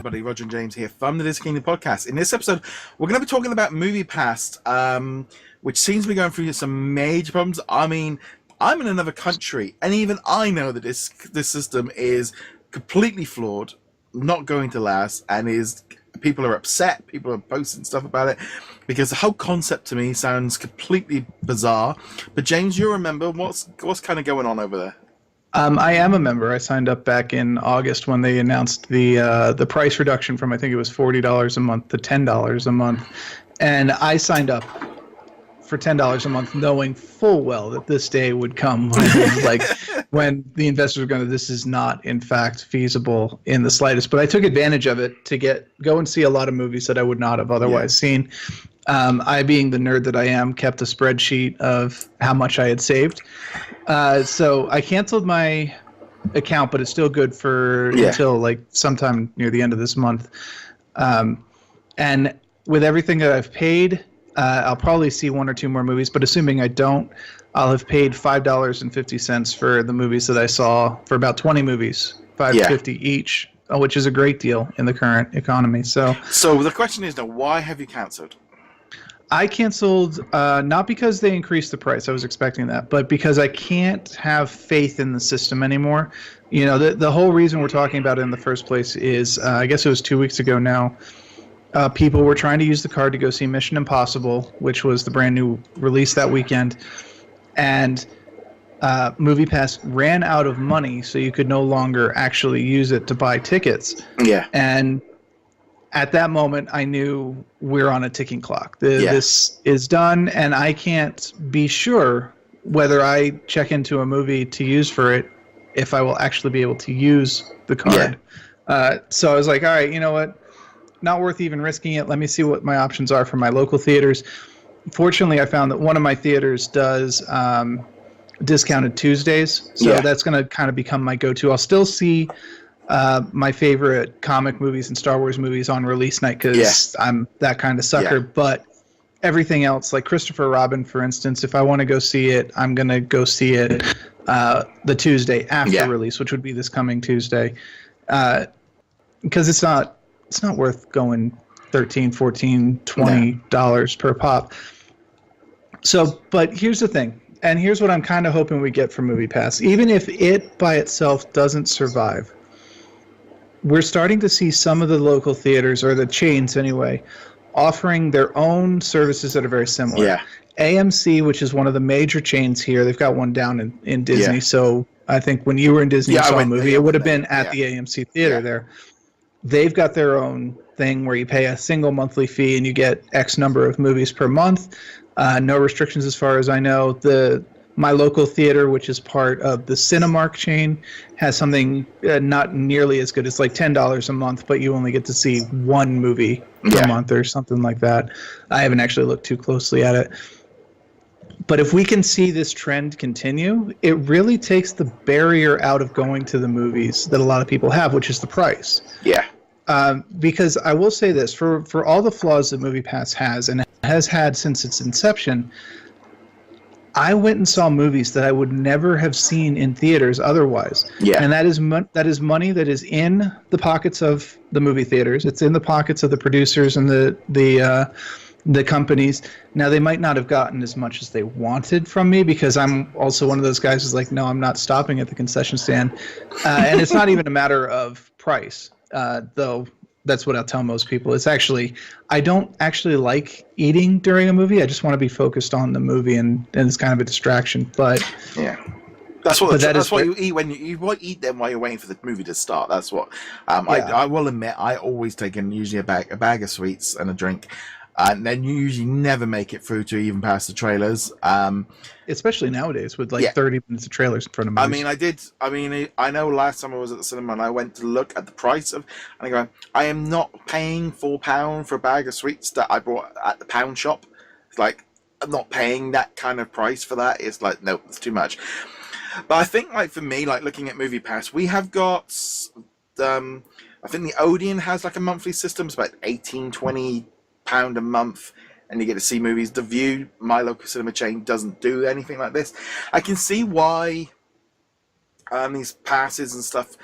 everybody. Roger and James here from the DisKingdom Podcast. In this episode, we're going to be talking about MoviePass, which seems to be going through some major problems. I mean, I'm in another country, and even I know that this system is completely flawed, not going to last, and people are upset. People are posting stuff about it because the whole concept to me sounds completely bizarre. But James, you remember what's kind of going on over there? I am a member. I signed up back in August when they announced the price reduction from, I think it was $40 a month to $10 a month. And I signed up for $10 a month knowing full well that this day would come when the investors are going this is not, in fact, feasible in the slightest. But I took advantage of it to go and see a lot of movies that I would not have otherwise seen. I, being the nerd that I am, kept a spreadsheet of how much I had saved. So I canceled my account, but it's still good for until sometime near the end of this month. And with everything that I've paid, I'll probably see one or two more movies, but assuming I don't, I'll have paid $5.50 for the movies that I saw, for about 20 movies, $5.50 each, which is a great deal in the current economy. So the question is now, why have you canceled? I canceled not because they increased the price, I was expecting that, but because I can't have faith in the system anymore. You know, the whole reason we're talking about it in the first place is, I guess it was 2 weeks ago now, people were trying to use the card to go see Mission Impossible, which was the brand new release that weekend, and MoviePass ran out of money, so you could no longer actually use it to buy tickets. Yeah. And at that moment, I knew we're on a ticking clock. This is done, and I can't be sure whether I check into a movie to use for it if I will actually be able to use the card. So I was like, all right, you know what? Not worth even risking it. Let me see what my options are for my local theaters. Fortunately, I found that one of my theaters does discounted Tuesdays, so that's going to kind of become my go-to. I'll still see my favorite comic movies and Star Wars movies on release night because I'm that kind of sucker. But everything else, like Christopher Robin, for instance, if I want to go see it, I'm going to go see it the Tuesday after release, which would be this coming Tuesday, because it's not worth going $13, $14, $20 per pop. So, but here's the thing, and here's what I'm kind of hoping we get from MoviePass. Even if it by itself doesn't survive, we're starting to see some of the local theaters, or the chains anyway, offering their own services that are very similar. Yeah. AMC, which is one of the major chains here, they've got one down in Disney. So I think when you were in Disney and saw a movie, it would have been at the AMC theater there. They've got their own thing where you pay a single monthly fee and you get X number of movies per month. No restrictions as far as I know. My local theater, which is part of the Cinemark chain, has something not nearly as good. It's like $10 a month, but you only get to see one movie per month or something like that. I haven't actually looked too closely at it. But if we can see this trend continue, it really takes the barrier out of going to the movies that a lot of people have, which is the price. Yeah. Because I will say this, for all the flaws that MoviePass has and has had since its inception, I went and saw movies that I would never have seen in theaters otherwise. Yeah. And that is money that is in the pockets of the movie theaters. It's in the pockets of the producers and the companies. Now, they might not have gotten as much as they wanted from me because I'm also one of those guys who's like, no, I'm not stopping at the concession stand. And it's not even a matter of price, though. That's what I'll tell most people. It's actually, I don't actually like eating during a movie. I just want to be focused on the movie, and it's kind of a distraction. But that's what you eat when you eat them while you're waiting for the movie to start. That's what I will admit. I always take in usually a bag of sweets and a drink. And then you usually never make it through to even past the trailers. Especially nowadays with 30 minutes of trailers in front of movies. I know last time I was at the cinema and I went to look at the price of, and I go, I am not paying £4 for a bag of sweets that I bought at the pound shop. It's like, I'm not paying that kind of price for that. It's like, no, it's too much. But I think, for me, looking at MoviePass, we have got, I think the Odeon has a monthly system. It's about £18-20 a month, and you get to see movies. The View, my local cinema chain, doesn't do anything like this. I can see why these passes and stuff,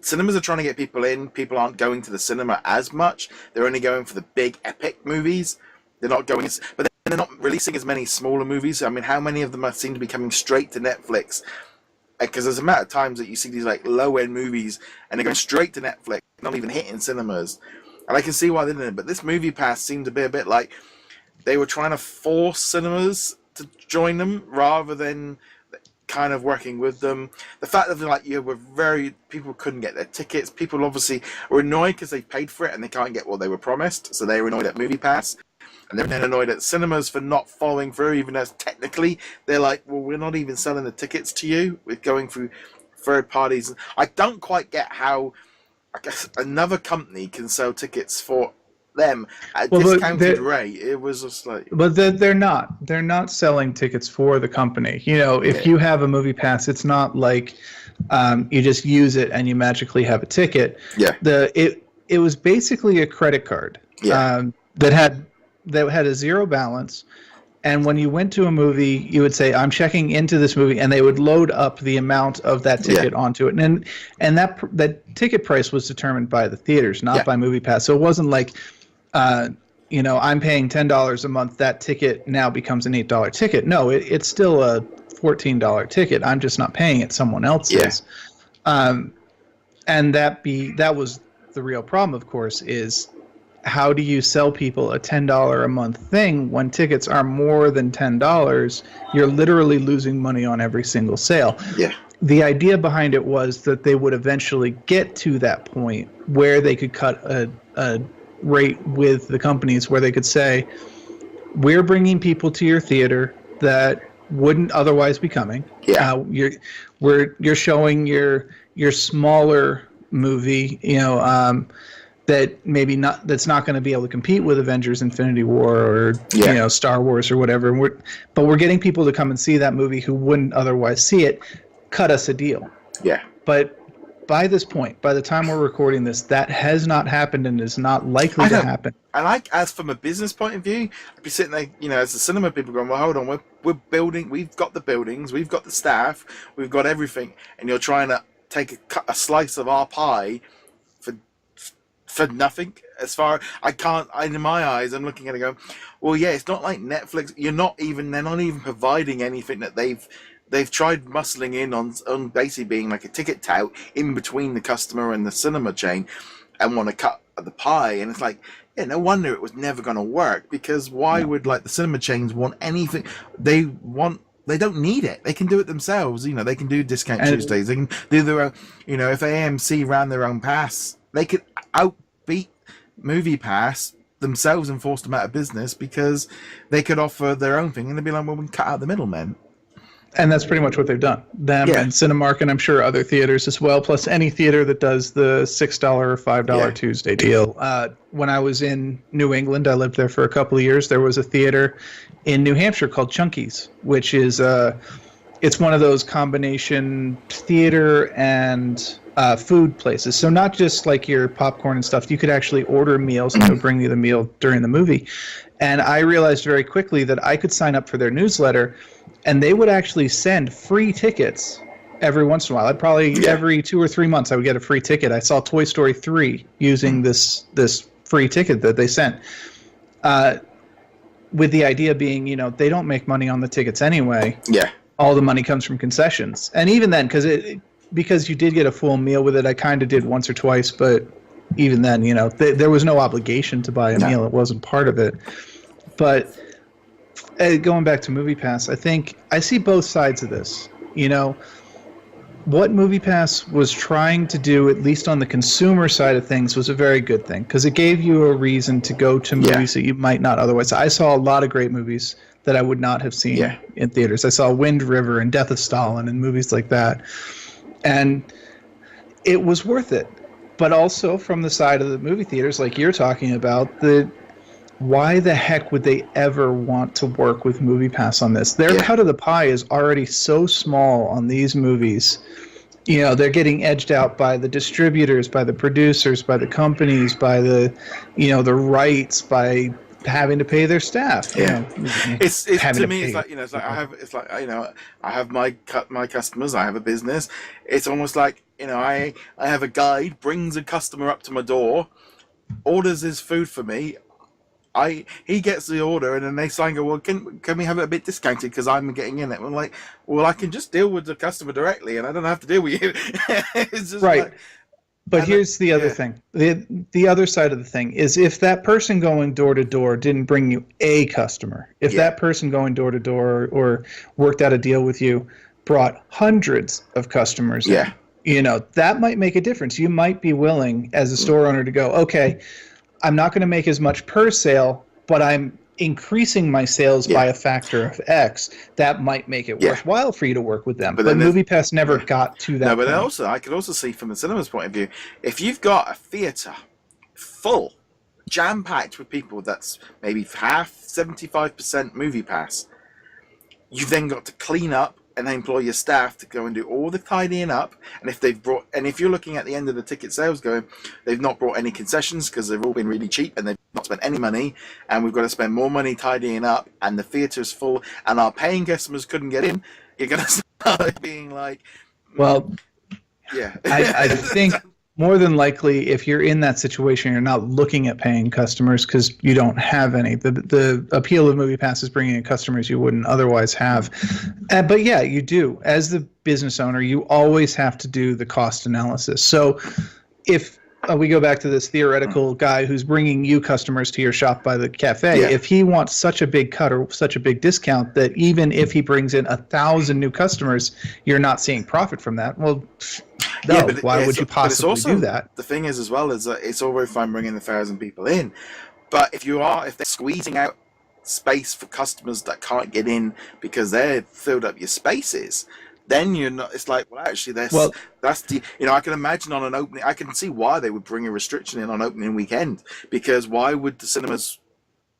cinemas are trying to get people in. People aren't going to the cinema as much. They're only going for the big epic movies. They're not going, but they're not releasing as many smaller movies. I mean, how many of them seem to be coming straight to Netflix? Because there's a matter of times that you see these like low-end movies and they're going straight to Netflix, not even hitting cinemas. And I can see why they didn't. But this MoviePass seemed to be a bit like they were trying to force cinemas to join them rather than kind of working with them. The fact that like people couldn't get their tickets. People obviously were annoyed because they paid for it and they can't get what they were promised. So they were annoyed at MoviePass. And they're then annoyed at cinemas for not following through, even as technically they're like, well, we're not even selling the tickets to you. We're going through third parties. I don't quite get how, I guess, another company can sell tickets for them at a discounted rate. It was just like... But they're not. They're not selling tickets for the company. You know, if you have a MoviePass, it's not like you just use it and you magically have a ticket. Yeah. It was basically a credit card that had a zero balance, and when you went to a movie, you would say, "I'm checking into this movie," and they would load up the amount of that ticket onto it, and that ticket price was determined by the theaters, not by MoviePass. So it wasn't like, I'm paying $10 a month. That ticket now becomes an $8 ticket. No, it's still a $14 ticket. I'm just not paying it. Someone else is. And that was the real problem, of course, is how do you sell people a $10 a month thing when tickets are more than $10? You're literally losing money on every single sale. Yeah. The idea behind it was that they would eventually get to that point where they could cut a rate with the companies where they could say, we're bringing people to your theater that wouldn't otherwise be coming. Yeah. You're showing your smaller movie, that's not going to be able to compete with Avengers Infinity War or Star Wars or whatever. But we're getting people to come and see that movie who wouldn't otherwise see it. Cut us a deal. Yeah. But by this point, by the time we're recording this, that has not happened and is not likely to happen. And as from a business point of view, I'd be sitting there, as the cinema people going, well, hold on, we're building, we've got the buildings, we've got the staff, we've got everything, and you're trying to take a slice of our pie for nothing. As far in my eyes, I'm looking at it going, well, yeah, it's not like Netflix. They're not even providing anything that they've tried muscling in on basically being like a ticket tout in between the customer and the cinema chain and want to cut the pie. And it's like, yeah, no wonder it was never going to work, because why would like the cinema chains want anything? They don't need it. They can do it themselves. They can do Discount Tuesdays. They can do their own, if AMC ran their own pass, they could outbeat MoviePass themselves and force them out of business, because they could offer their own thing and they'd be like, well, we can cut out the middlemen. And that's pretty much what they've done. Them and Cinemark, and I'm sure other theaters as well, plus any theater that does the $6 or $5 Tuesday deal. When I was in New England, I lived there for a couple of years, there was a theater in New Hampshire called Chunky's, which is it's one of those combination theater and food places. So not just like your popcorn and stuff. You could actually order meals and they'll bring you the meal during the movie. And I realized very quickly that I could sign up for their newsletter, and they would actually send free tickets every once in a while. I'd probably every 2 or 3 months I would get a free ticket. I saw Toy Story 3 using this free ticket that they sent. With the idea being, they don't make money on the tickets anyway. Yeah. All the money comes from concessions. And even then, because you did get a full meal with it, I kind of did once or twice, but even then, there was no obligation to buy a meal. It wasn't part of it. But going back to MoviePass, I think I see both sides of this. What MoviePass was trying to do, at least on the consumer side of things, was a very good thing, because it gave you a reason to go to movies that you might not otherwise. I saw a lot of great movies that I would not have seen in theaters. I saw Wind River and Death of Stalin and movies like that. And it was worth it. But also from the side of the movie theaters, like you're talking about, why the heck would they ever want to work with MoviePass on this? Their cut of the pie is already so small on these movies. They're getting edged out by the distributors, by the producers, by the companies, by the rights, by having to pay their staff. It's to me, it's like I have my customers. I have a business. It's almost like I have a guide, brings a customer up to my door, orders his food for me. He gets the order, and then they sign. Go, well, can we have it a bit discounted because I'm getting in it? I'm like, well, I can just deal with the customer directly, and I don't have to deal with you. It's just right. Like, but here's the other thing. The other side of the thing is if that person going door to door didn't bring you a customer, if that person going door to door or worked out a deal with you brought hundreds of customers in, that might make a difference. You might be willing as a store owner to go, okay, I'm not going to make as much per sale, but I'm increasing my sales by a factor of X. That might make it worthwhile for you to work with them. But MoviePass never got to that. No, but point. I could also see from the cinema's point of view, if you've got a theatre full, jam-packed with people that's maybe half, 75% MoviePass, you've then got to clean up and employ your staff to go and do all the tidying up. And if you're looking at the end of the ticket sales going, they've not brought any concessions because they've all been really cheap and they've not spent any money, and we've got to spend more money tidying up, and the theatre's full, and our paying customers couldn't get in, you're going to start being like, well, I think more than likely, if you're in that situation, you're not looking at paying customers because you don't have any. The appeal of MoviePass is bringing in customers you wouldn't otherwise have. But yeah, you do. As the business owner, you always have to do the cost analysis. So if we go back to this theoretical guy who's bringing you customers to your shop by the cafe, if he wants such a big cut or such a big discount that even if he brings in 1,000 new customers, you're not seeing profit from that, well, no, why would you possibly do that? The thing is, as well, is that it's all very fine bringing 1,000 people in, but if they're squeezing out space for customers that can't get in because they've filled up your spaces, then you're not. It's like, well, actually, that's the. I can imagine on an opening. I can see why they would bring a restriction in on opening weekend, because why would the cinemas,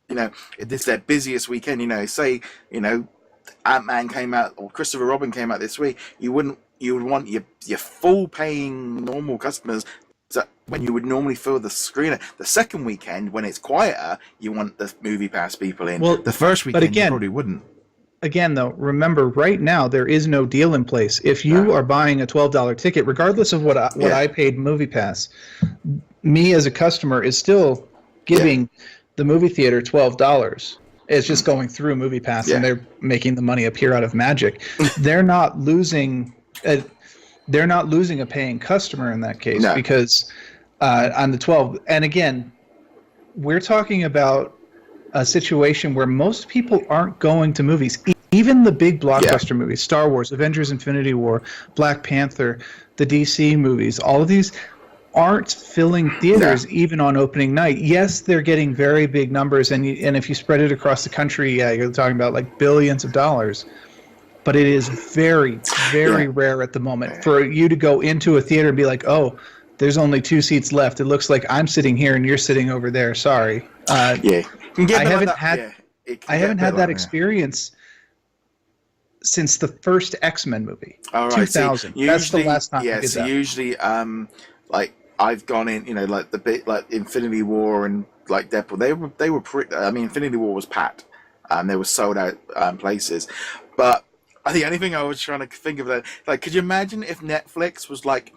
if this is their busiest weekend, say, Ant-Man came out or Christopher Robin came out this week, you would want your full paying normal customers when you would normally fill the screener. The second weekend, when it's quieter, you want the MoviePass people in. Well, the first weekend, you probably wouldn't. Again, though, remember, right now, there is no deal in place. If you are buying a $12 ticket, regardless of what I paid MoviePass, me as a customer is still giving the movie theater $12. It's just going through MoviePass, and they're making the money appear out of magic. They're not losing a paying customer in that case because on the 12. And again, we're talking about a situation where most people aren't going to movies. Even the big blockbuster movies, Star Wars, Avengers Infinity War, Black Panther, the DC movies, all of these aren't filling theaters even on opening night. Yes, they're getting very big numbers, and if you spread it across the country, you're talking about like billions of dollars. But it is very, very rare at the moment for you to go into a theater and be like, oh, there's only 2 seats left. It looks like I'm sitting here and you're sitting over there. Sorry. I haven't had that experience since the first X-Men movie, 2000. That's the last time. Yeah, so usually, like I've gone in, like the bit like Infinity War and like Deadpool. They were pretty. I mean, Infinity War was packed, and they were sold out places. But the only thing I was trying to think of could you imagine if Netflix was like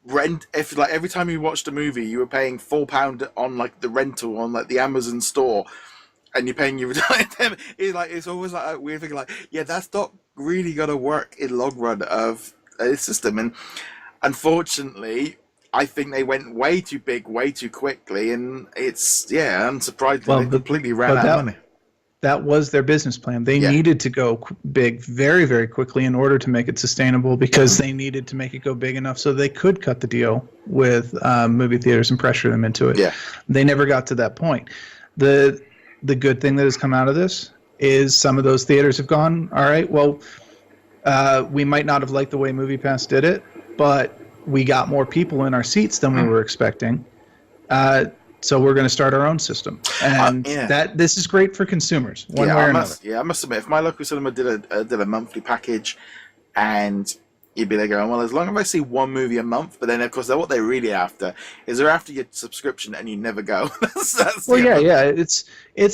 rent? If like every time you watched a movie, you were paying £4 on like the rental on like the Amazon store. And you're paying your retirement. It's always like a weird thing. Like, that's not really gonna work in long run of a system. And unfortunately, I think they went way too big, way too quickly, and it's unsurprisingly they completely ran out of money. That was their business plan. They needed to go big very, very quickly in order to make it sustainable, because they needed to make it go big enough so they could cut the deal with movie theaters and pressure them into it. Yeah. They never got to that point. The good thing that has come out of this is some of those theaters have gone, all right, well, we might not have liked the way MoviePass did it, but we got more people in our seats than we were expecting. So we're going to start our own system. And this is great for consumers, one way or another. I must admit, if my local cinema did a monthly package, and you'd be like, well, as long as I see one movie a month, but then of course what they're really after is they're after your subscription and you never go. It's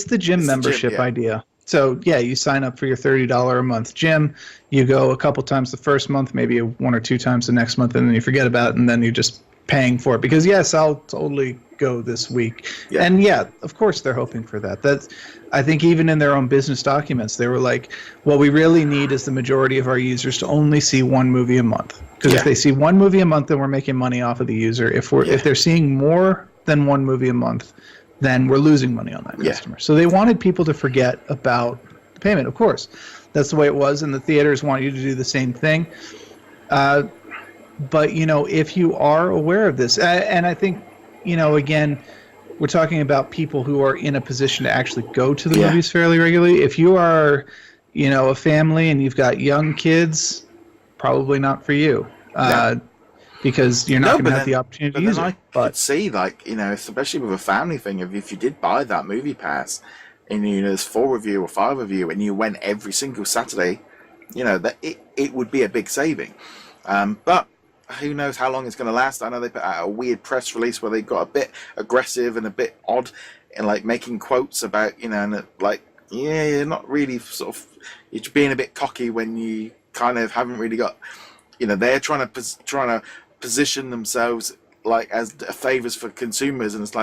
the gym membership idea. So yeah, you sign up for your $30 a month gym. You go a couple times the first month, maybe 1 or 2 times the next month, and then you forget about it, and then you're just paying for it because yes, I'll totally go this week. Yeah. And yeah, of course they're hoping for that. That's, I think even in their own business documents, they were like, what we really need is the majority of our users to only see one movie a month. Because if they see one movie a month, then we're making money off of the user. If they're seeing more than one movie a month, then we're losing money on that customer. So they wanted people to forget about the payment. Of course, that's the way it was, and the theaters want you to do the same thing. But, if you are aware of this, and I think, again, we're talking about people who are in a position to actually go to the movies fairly regularly. If you are, a family and you've got young kids, probably not for you. Because you're not going to have the opportunity to use it. I could see, especially with a family thing, if you did buy that MoviePass, and there's 4 of you or 5 of you, and you went every single Saturday, that it would be a big saving. But who knows how long it's going to last? I know they put out a weird press release where they got a bit aggressive and a bit odd, and making quotes about you're not really you're being a bit cocky when you kind of haven't really got, they're trying to position themselves as favors for consumers, and it's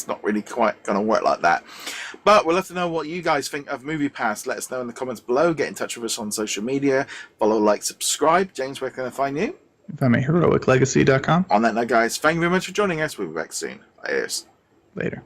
not really quite going to work like that. But we'll have to know what you guys think of MoviePass. Let us know in the comments below. Get in touch with us on social media. Follow, like, subscribe. James, where can I find you? I'm at heroiclegacy.com. On that note, guys, thank you very much for joining us. We'll be back soon. Adios. Later.